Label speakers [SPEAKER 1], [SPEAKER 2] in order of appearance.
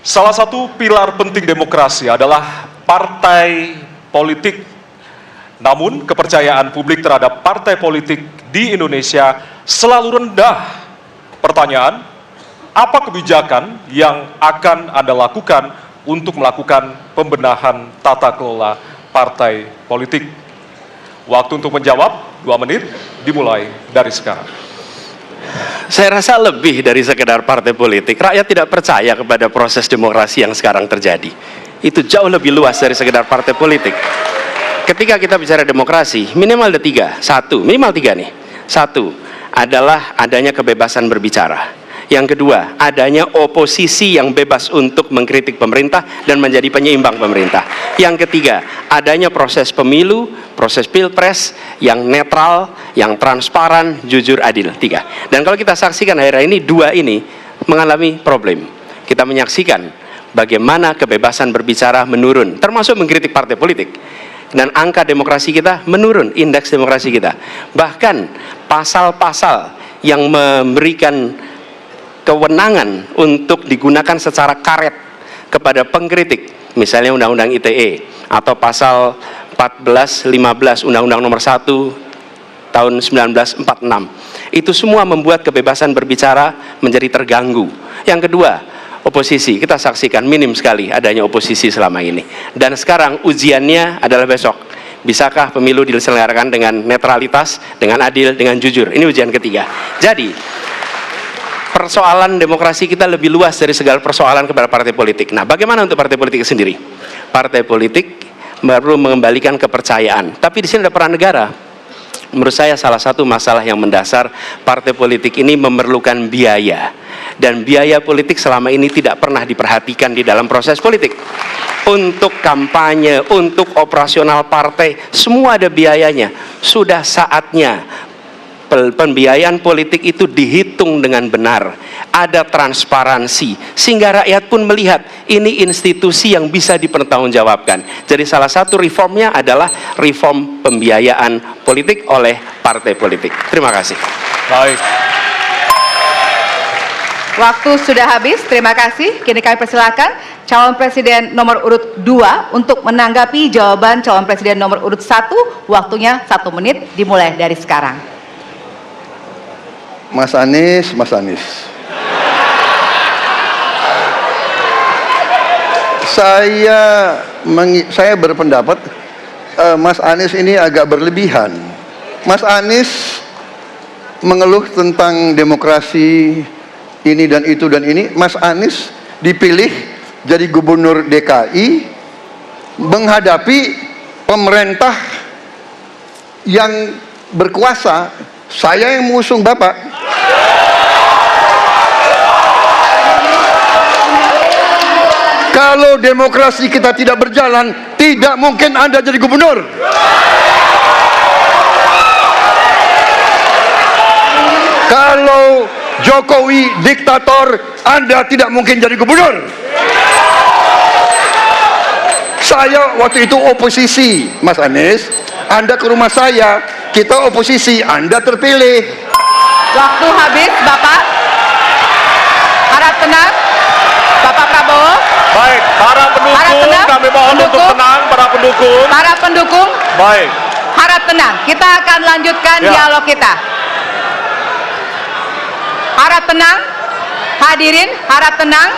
[SPEAKER 1] Salah satu pilar penting demokrasi adalah partai politik. Namun, kepercayaan publik terhadap partai politik di Indonesia selalu rendah. Pertanyaan, apa kebijakan yang akan Anda lakukan untuk melakukan pembenahan tata kelola partai politik? Waktu untuk menjawab 2 menit dimulai dari sekarang.
[SPEAKER 2] Saya rasa lebih dari sekedar partai politik. Rakyat tidak percaya kepada proses demokrasi yang sekarang terjadi. Itu jauh lebih luas dari sekedar partai politik. Ketika kita bicara demokrasi, minimal ada 3. Minimal 3 nih. 1 adalah adanya kebebasan berbicara. Yang kedua, adanya oposisi yang bebas untuk mengkritik pemerintah dan menjadi penyeimbang pemerintah. Yang ketiga, adanya proses pemilu, proses pilpres yang netral, yang transparan, jujur, adil. 3. Dan kalau kita saksikan akhir-akhir ini, 2 ini mengalami problem. Kita menyaksikan bagaimana kebebasan berbicara menurun, termasuk mengkritik partai politik. Dan angka demokrasi kita menurun, indeks demokrasi kita. Bahkan pasal-pasal yang memberikan kewenangan untuk digunakan secara karet kepada pengkritik, misalnya Undang-Undang ITE atau pasal 14, 15 Undang-Undang nomor 1 tahun 1946, itu semua membuat kebebasan berbicara menjadi terganggu. Yang kedua, oposisi, kita saksikan minim sekali adanya oposisi selama ini. Dan sekarang ujiannya adalah besok. Bisakah pemilu diselenggarakan dengan netralitas, dengan adil, dengan jujur? Ini ujian ketiga. Jadi persoalan demokrasi kita lebih luas dari segala persoalan kepada partai politik. Nah, bagaimana untuk partai politik sendiri? Partai politik baru mengembalikan kepercayaan. Tapi di sini ada peran negara. Menurut saya salah satu masalah yang mendasar, partai politik ini memerlukan biaya. Dan biaya politik selama ini tidak pernah diperhatikan di dalam proses politik. Untuk kampanye, untuk operasional partai, semua ada biayanya. Sudah saatnya pembiayaan politik itu dihitung dengan benar, ada transparansi, sehingga rakyat pun melihat ini institusi yang bisa dipertanggungjawabkan. Jadi salah satu reformnya adalah reform pembiayaan politik oleh partai politik. Terima kasih.
[SPEAKER 1] Baik.
[SPEAKER 3] Waktu sudah habis, terima kasih. Kini kami persilakan calon presiden nomor urut 2 untuk menanggapi jawaban calon presiden nomor urut 1. Waktunya 1 menit dimulai dari sekarang.
[SPEAKER 4] Mas Anies. Saya berpendapat Mas Anies ini agak berlebihan. Mas Anies mengeluh tentang demokrasi ini dan itu dan ini. Mas Anies dipilih jadi gubernur DKI menghadapi pemerintah yang berkuasa. Saya yang mengusung Bapak. Kalau demokrasi kita tidak berjalan, tidak mungkin Anda jadi gubernur. Kalau Jokowi diktator, Anda tidak mungkin jadi gubernur. Saya waktu itu oposisi, Mas Anies. Anda ke rumah saya, kita oposisi, Anda terpilih.
[SPEAKER 3] Waktu habis, Bapak. Harap tenang, Bapak Prabowo.
[SPEAKER 1] Baik, para pendukung, kami mohon untuk tenang, para pendukung.
[SPEAKER 3] Para pendukung,
[SPEAKER 1] Baik.
[SPEAKER 3] harap tenang. Kita akan lanjutkan dialog kita. Harap tenang, hadirin, harap tenang.